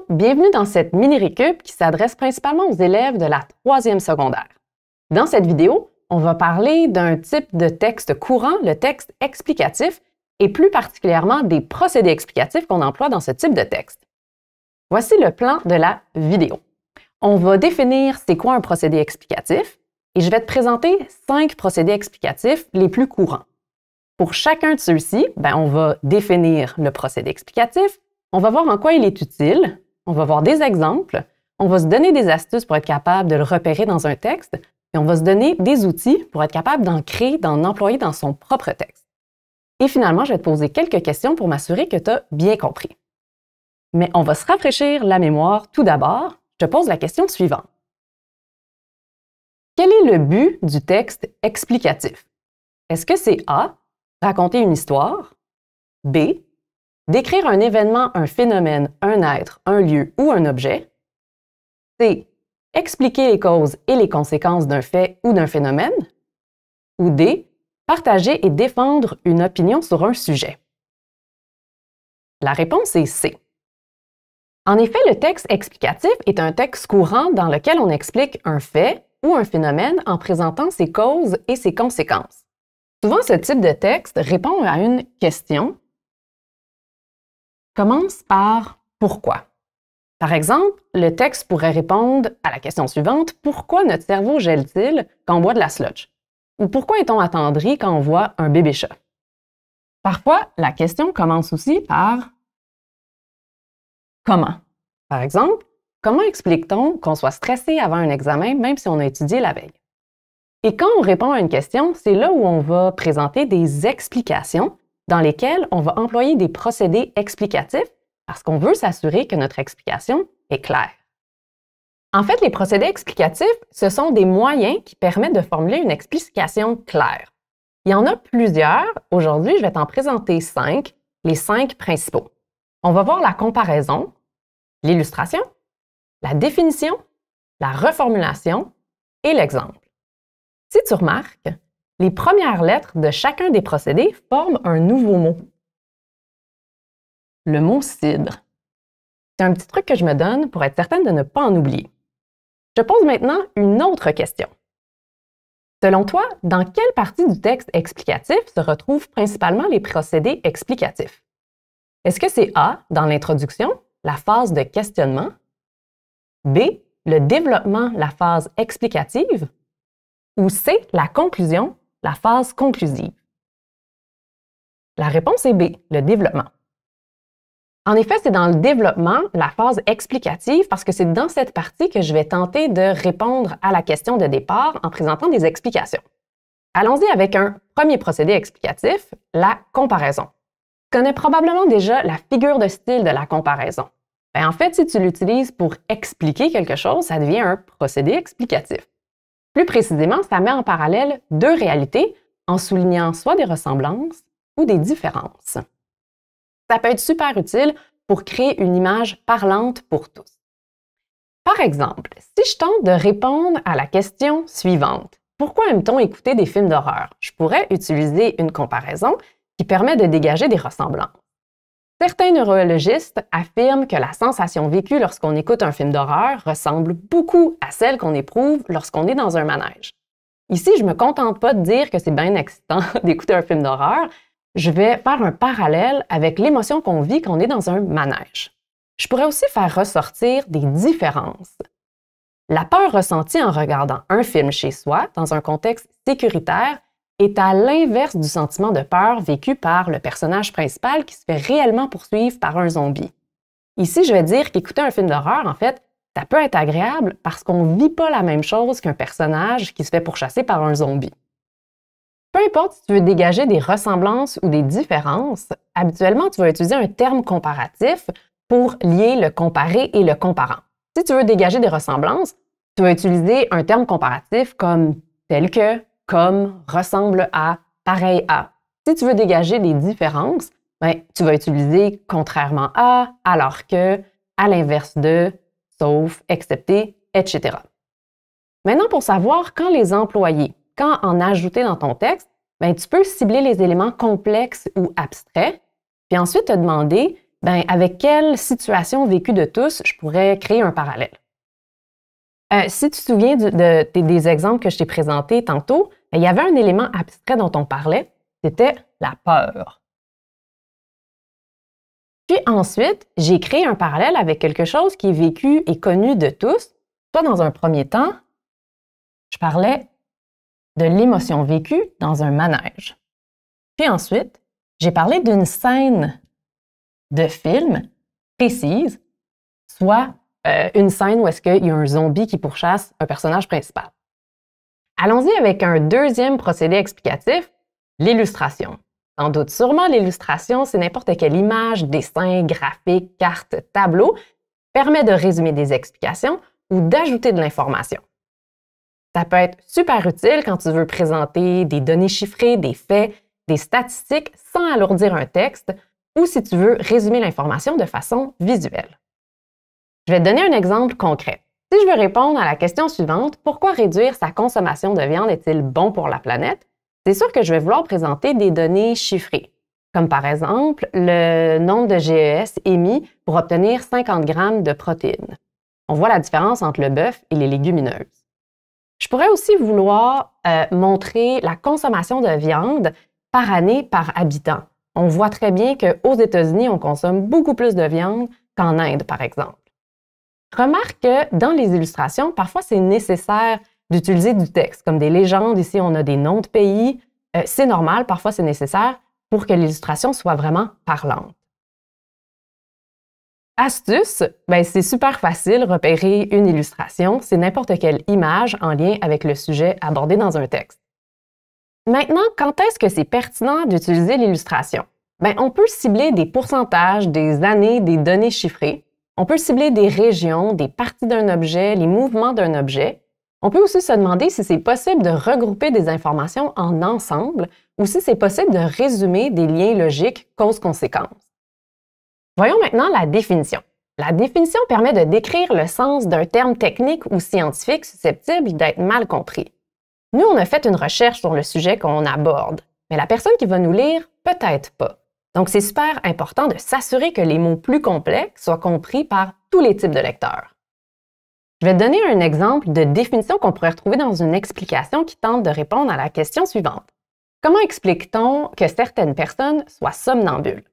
bienvenue dans cette mini-récup qui s'adresse principalement aux élèves de la 3e secondaire. Dans cette vidéo, on va parler d'un type de texte courant, le texte explicatif, et plus particulièrement des procédés explicatifs qu'on emploie dans ce type de texte. Voici le plan de la vidéo. On va définir c'est quoi un procédé explicatif et je vais te présenter 5 procédés explicatifs les plus courants. Pour chacun de ceux-ci, on va définir le procédé explicatif, on va voir en quoi il est utile, on va voir des exemples, on va se donner des astuces pour être capable de le repérer dans un texte, et on va se donner des outils pour être capable d'en créer, d'en employer dans son propre texte. Et finalement, je vais te poser quelques questions pour m'assurer que tu as bien compris. Mais on va se rafraîchir la mémoire tout d'abord. Je te pose la question suivante. Quel est le but du texte explicatif? Est-ce que c'est A, raconter une histoire, B, décrire un événement, un phénomène, un être, un lieu ou un objet, C, expliquer les causes et les conséquences d'un fait ou d'un phénomène, ou D, partager et défendre une opinion sur un sujet? La réponse est C. En effet, le texte explicatif est un texte courant dans lequel on explique un fait ou un phénomène en présentant ses causes et ses conséquences. Souvent, ce type de texte répond à une question. Commence par « Pourquoi ». Par exemple, le texte pourrait répondre à la question suivante « Pourquoi notre cerveau gèle-t-il quand on boit de la sludge » ou « Pourquoi est-on attendri quand on voit un bébé chat ». Parfois, la question commence aussi par « Comment ». Par exemple, comment explique-t-on qu'on soit stressé avant un examen même si on a étudié la veille? Et quand on répond à une question, c'est là où on va présenter des explications dans lesquelles on va employer des procédés explicatifs parce qu'on veut s'assurer que notre explication est claire. En fait, les procédés explicatifs, ce sont des moyens qui permettent de formuler une explication claire. Il y en a plusieurs. Aujourd'hui, je vais t'en présenter 5, les 5 principaux. On va voir la comparaison, l'illustration, la définition, la reformulation et l'exemple. Si tu remarques, les premières lettres de chacun des procédés forment un nouveau mot. Le mot cidre. C'est un petit truc que je me donne pour être certaine de ne pas en oublier. Je pose maintenant une autre question. Selon toi, dans quelle partie du texte explicatif se retrouvent principalement les procédés explicatifs? Est-ce que c'est A, dans l'introduction, la phase de questionnement, B, le développement, la phase explicative, ou C, la conclusion, la phase conclusive? La réponse est B, le développement. En effet, c'est dans le développement, la phase explicative, parce que c'est dans cette partie que je vais tenter de répondre à la question de départ en présentant des explications. Allons-y avec un premier procédé explicatif, la comparaison. Tu connais probablement déjà la figure de style de la comparaison. En fait, si tu l'utilises pour expliquer quelque chose, ça devient un procédé explicatif. Plus précisément, ça met en parallèle 2 réalités en soulignant soit des ressemblances ou des différences. Ça peut être super utile pour créer une image parlante pour tous. Par exemple, si je tente de répondre à la question suivante, « Pourquoi aime-t-on écouter des films d'horreur ?» Je pourrais utiliser une comparaison qui permet de dégager des ressemblances. Certains neurologistes affirment que la sensation vécue lorsqu'on écoute un film d'horreur ressemble beaucoup à celle qu'on éprouve lorsqu'on est dans un manège. Ici, je ne me contente pas de dire que c'est bien excitant d'écouter un film d'horreur, je vais faire un parallèle avec l'émotion qu'on vit quand on est dans un manège. Je pourrais aussi faire ressortir des différences. La peur ressentie en regardant un film chez soi, dans un contexte sécuritaire, est à l'inverse du sentiment de peur vécu par le personnage principal qui se fait réellement poursuivre par un zombie. Ici, je vais dire qu'écouter un film d'horreur, en fait, ça peut être agréable parce qu'on ne vit pas la même chose qu'un personnage qui se fait pourchasser par un zombie. Peu importe si tu veux dégager des ressemblances ou des différences, habituellement, tu vas utiliser un terme comparatif pour lier le comparé et le comparant. Si tu veux dégager des ressemblances, tu vas utiliser un terme comparatif comme tel que, comme, ressemble à, pareil à. Si tu veux dégager des différences, tu vas utiliser contrairement à, alors que, à l'inverse de, sauf, excepté, etc. Maintenant, pour savoir quand les employer, quand en ajouter dans ton texte, tu peux cibler les éléments complexes ou abstraits, puis ensuite te demander ben, avec quelle situation vécue de tous je pourrais créer un parallèle? Si tu te souviens des exemples que je t'ai présentés tantôt, ben, il y avait un élément abstrait dont on parlait, c'était la peur. Puis ensuite, j'ai créé un parallèle avec quelque chose qui est vécu et connu de tous. Soit dans un premier temps, je parlais de l'émotion vécue dans un manège. Puis ensuite, j'ai parlé d'une scène de film précise, soit une scène où est-ce qu'il y a un zombie qui pourchasse un personnage principal. Allons-y avec un deuxième procédé explicatif, l'illustration. Sans doute sûrement, l'illustration, c'est n'importe quelle image, dessin, graphique, carte, tableau, permet de résumer des explications ou d'ajouter de l'information. Ça peut être super utile quand tu veux présenter des données chiffrées, des faits, des statistiques sans alourdir un texte ou si tu veux résumer l'information de façon visuelle. Je vais te donner un exemple concret. Si je veux répondre à la question suivante, pourquoi réduire sa consommation de viande est-il bon pour la planète? C'est sûr que je vais vouloir présenter des données chiffrées, comme par exemple le nombre de GES émis pour obtenir 50 grammes de protéines. On voit la différence entre le bœuf et les légumineuses. Je pourrais aussi vouloir montrer la consommation de viande par année par habitant. On voit très bien qu'aux États-Unis, on consomme beaucoup plus de viande qu'en Inde, par exemple. Remarque que dans les illustrations, parfois c'est nécessaire d'utiliser du texte, comme des légendes. Ici, on a des noms de pays. C'est normal, parfois c'est nécessaire pour que l'illustration soit vraiment parlante. Astuce, ben c'est super facile repérer une illustration. C'est n'importe quelle image en lien avec le sujet abordé dans un texte. Maintenant, quand est-ce que c'est pertinent d'utiliser l'illustration? Ben, on peut cibler des pourcentages, des années, des données chiffrées. On peut cibler des régions, des parties d'un objet, les mouvements d'un objet. On peut aussi se demander si c'est possible de regrouper des informations en ensemble ou si c'est possible de résumer des liens logiques cause-conséquence. Voyons maintenant la définition. La définition permet de décrire le sens d'un terme technique ou scientifique susceptible d'être mal compris. Nous, on a fait une recherche sur le sujet qu'on aborde, mais la personne qui va nous lire, peut-être pas. Donc, c'est super important de s'assurer que les mots plus complexes soient compris par tous les types de lecteurs. Je vais te donner un exemple de définition qu'on pourrait retrouver dans une explication qui tente de répondre à la question suivante. Comment explique-t-on que certaines personnes soient somnambules?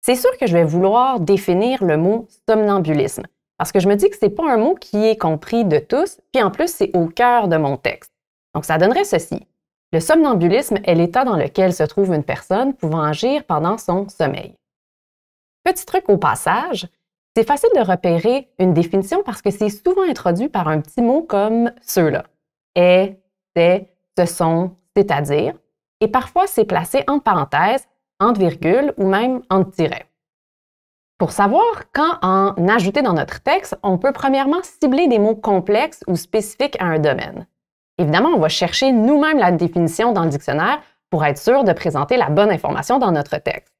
C'est sûr que je vais vouloir définir le mot somnambulisme, parce que je me dis que ce n'est pas un mot qui est compris de tous, puis en plus, c'est au cœur de mon texte. Donc, ça donnerait ceci. Le somnambulisme est l'état dans lequel se trouve une personne pouvant agir pendant son sommeil. Petit truc au passage, c'est facile de repérer une définition parce que c'est souvent introduit par un petit mot comme ceux-là. Est, c'est, ce sont, c'est-à-dire, et parfois c'est placé entre parenthèses, entre virgules ou même entre tirets. Pour savoir quand en ajouter dans notre texte, on peut premièrement cibler des mots complexes ou spécifiques à un domaine. Évidemment, on va chercher nous-mêmes la définition dans le dictionnaire pour être sûr de présenter la bonne information dans notre texte.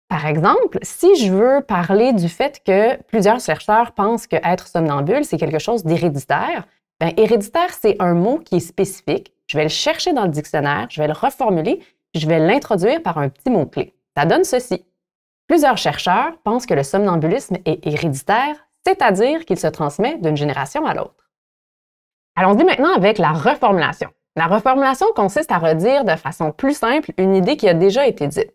Par exemple, si je veux parler du fait que plusieurs chercheurs pensent que être somnambule, c'est quelque chose d'héréditaire, bien, héréditaire, c'est un mot qui est spécifique. Je vais le chercher dans le dictionnaire, je vais le reformuler, puis je vais l'introduire par un petit mot-clé. Ça donne ceci. Plusieurs chercheurs pensent que le somnambulisme est héréditaire, c'est-à-dire qu'il se transmet d'une génération à l'autre. Allons-y maintenant avec la reformulation. La reformulation consiste à redire de façon plus simple une idée qui a déjà été dite.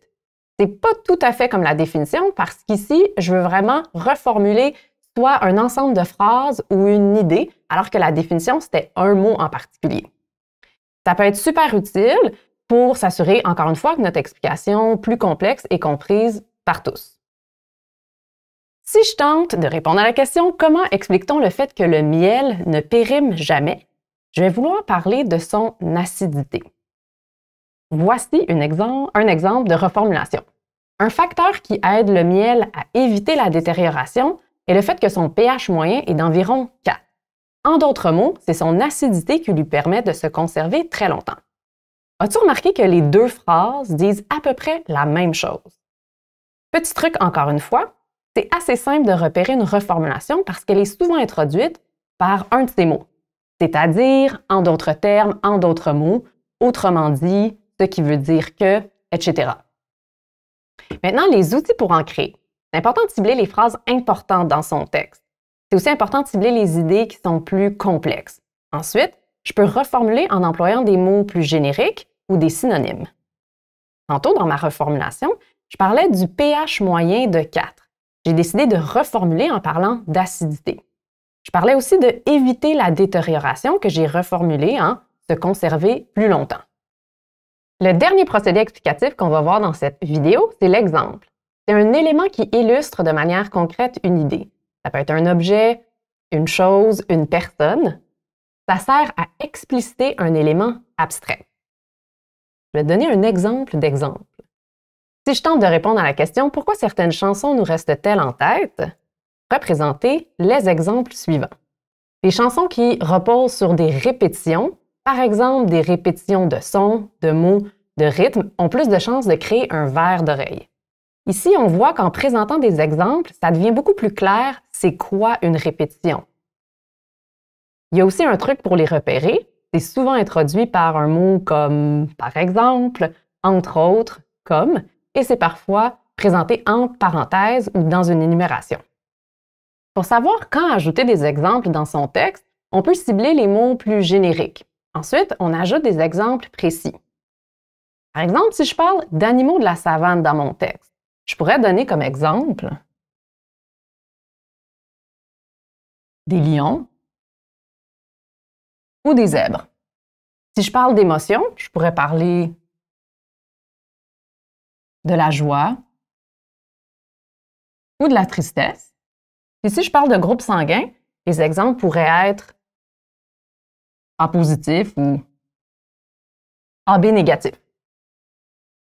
C'est pas tout à fait comme la définition parce qu'ici, je veux vraiment reformuler soit un ensemble de phrases ou une idée, alors que la définition, c'était un mot en particulier. Ça peut être super utile pour s'assurer, encore une fois, que notre explication plus complexe est comprise par tous. Si je tente de répondre à la question « Comment explique-t-on le fait que le miel ne périme jamais ?» je vais vouloir parler de son acidité. Voici un exemple de reformulation. Un facteur qui aide le miel à éviter la détérioration est le fait que son pH moyen est d'environ 4. En d'autres mots, c'est son acidité qui lui permet de se conserver très longtemps. As-tu remarqué que les deux phrases disent à peu près la même chose? Petit truc encore une fois, c'est assez simple de repérer une reformulation parce qu'elle est souvent introduite par un de ces mots, c'est-à-dire, en d'autres termes, en d'autres mots, autrement dit, ce qui veut dire que, etc. Maintenant, les outils pour en créer. c'est important de cibler les phrases importantes dans son texte. C'est aussi important de cibler les idées qui sont plus complexes. Ensuite, je peux reformuler en employant des mots plus génériques ou des synonymes. Tantôt, dans ma reformulation, je parlais du pH moyen de 4. J'ai décidé de reformuler en parlant d'acidité. Je parlais aussi de éviter la détérioration que j'ai reformulé en se conserver plus longtemps. Le dernier procédé explicatif qu'on va voir dans cette vidéo, c'est l'exemple. C'est un élément qui illustre de manière concrète une idée. Ça peut être un objet, une chose, une personne. Ça sert à expliciter un élément abstrait. Je vais te donner un exemple d'exemple. Si je tente de répondre à la question « Pourquoi certaines chansons nous restent-elles en tête ?», je vais présenter les exemples suivants. Les chansons qui reposent sur des répétitions, par exemple des répétitions de sons, de mots, de rythmes, ont plus de chances de créer un verre d'oreille. Ici, on voit qu'en présentant des exemples, ça devient beaucoup plus clair c'est quoi une répétition. Il y a aussi un truc pour les repérer. C'est souvent introduit par un mot comme « par exemple »,« entre autres »,« comme », et c'est parfois présenté entre parenthèses ou dans une énumération. Pour savoir quand ajouter des exemples dans son texte, on peut cibler les mots plus génériques. Ensuite, on ajoute des exemples précis. Par exemple, si je parle d'animaux de la savane dans mon texte, je pourrais donner comme exemple des lions ou des zèbres. Si je parle d'émotions, je pourrais parler de la joie ou de la tristesse. Et si je parle de groupe sanguin, les exemples pourraient être A positif ou AB négatif.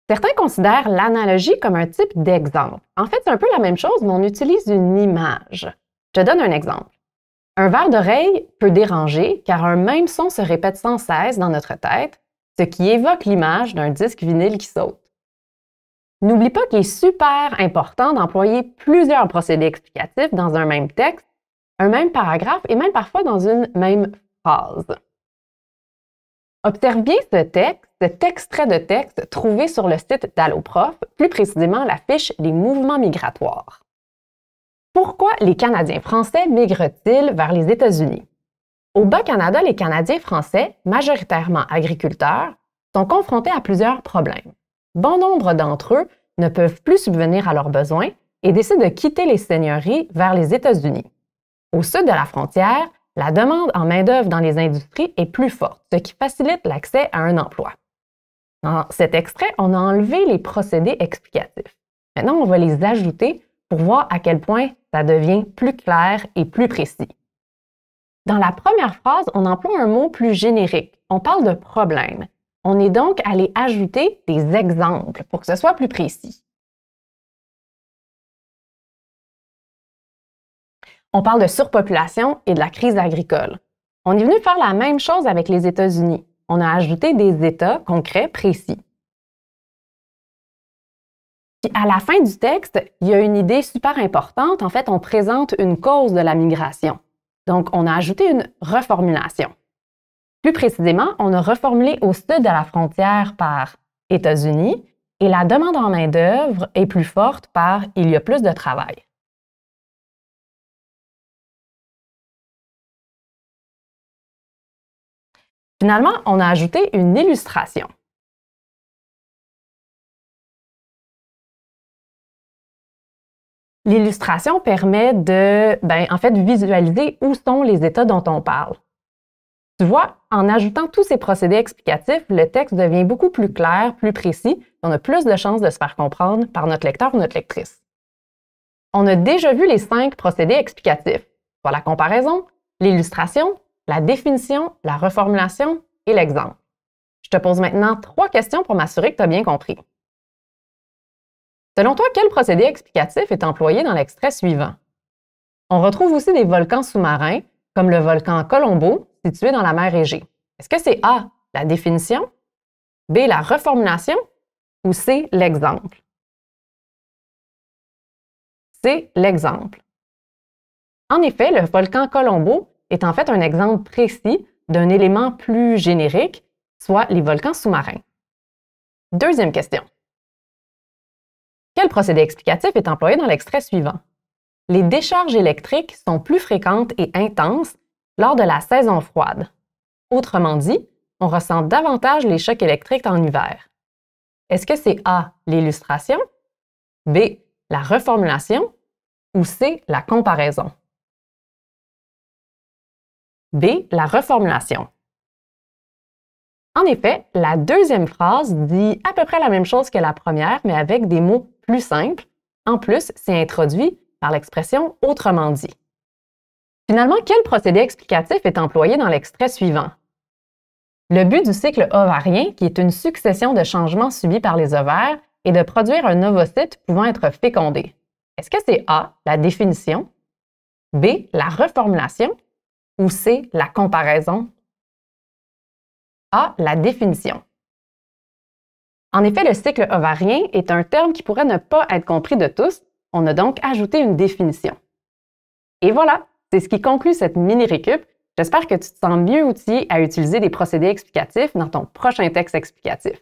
Certains considèrent l'analogie comme un type d'exemple. En fait, c'est un peu la même chose, mais on utilise une image. Je te donne un exemple. Un verre d'oreille peut déranger car un même son se répète sans cesse dans notre tête, ce qui évoque l'image d'un disque vinyle qui saute. N'oublie pas qu'il est super important d'employer plusieurs procédés explicatifs dans un même texte, un même paragraphe et même parfois dans une même phrase. Observe bien cet extrait de texte trouvé sur le site d'Alloprof, plus précisément la fiche « Les mouvements migratoires ». Pourquoi les Canadiens français migrent-ils vers les États-Unis? Au Bas-Canada, les Canadiens français, majoritairement agriculteurs, sont confrontés à plusieurs problèmes. Bon nombre d'entre eux ne peuvent plus subvenir à leurs besoins et décident de quitter les seigneuries vers les États-Unis. Au sud de la frontière, la demande en main-d'œuvre dans les industries est plus forte, ce qui facilite l'accès à un emploi. Dans cet extrait, on a enlevé les procédés explicatifs. Maintenant, on va les ajouter pour voir à quel point ça devient plus clair et plus précis. Dans la première phrase, on emploie un mot plus générique. On parle de problème. On est donc allé ajouter des exemples pour que ce soit plus précis. On parle de surpopulation et de la crise agricole. On est venu faire la même chose avec les États-Unis. On a ajouté des États concrets précis. Puis à la fin du texte, il y a une idée super importante. En fait, on présente une cause de la migration. Donc, on a ajouté une reformulation. Plus précisément, on a reformulé au sud de la frontière par États-Unis et la demande en main-d'œuvre est plus forte par il y a plus de travail. Finalement, on a ajouté une illustration. L'illustration permet de, visualiser où sont les états dont on parle. Tu vois, en ajoutant tous ces procédés explicatifs, le texte devient beaucoup plus clair, plus précis, et on a plus de chances de se faire comprendre par notre lecteur ou notre lectrice. On a déjà vu les 5 procédés explicatifs, soit la comparaison, l'illustration, la définition, la reformulation et l'exemple. Je te pose maintenant 3 questions pour m'assurer que tu as bien compris. Selon toi, quel procédé explicatif est employé dans l'extrait suivant? On retrouve aussi des volcans sous-marins, comme le volcan Colombo, situé dans la mer Égée. Est-ce que c'est A, la définition, B, la reformulation ou C, l'exemple? C'est l'exemple. En effet, le volcan Colombo est en fait un exemple précis d'un élément plus générique, soit les volcans sous-marins. Deuxième question. Quel procédé explicatif est employé dans l'extrait suivant? Les décharges électriques sont plus fréquentes et intenses lors de la saison froide. Autrement dit, on ressent davantage les chocs électriques en hiver. Est-ce que c'est A, l'illustration, B, la reformulation ou C, la comparaison? B, la reformulation. En effet, la deuxième phrase dit à peu près la même chose que la première, mais avec des mots plus simples. En plus, c'est introduit par l'expression « autrement dit ». Finalement, quel procédé explicatif est employé dans l'extrait suivant? Le but du cycle ovarien, qui est une succession de changements subis par les ovaires, est de produire un ovocyte pouvant être fécondé. Est-ce que c'est A, la définition, B, la reformulation ou C, la comparaison? A, la définition. En effet, le cycle ovarien est un terme qui pourrait ne pas être compris de tous. On a donc ajouté une définition. Et voilà, c'est ce qui conclut cette mini-récup. J'espère que tu te sens mieux outillé à utiliser des procédés explicatifs dans ton prochain texte explicatif.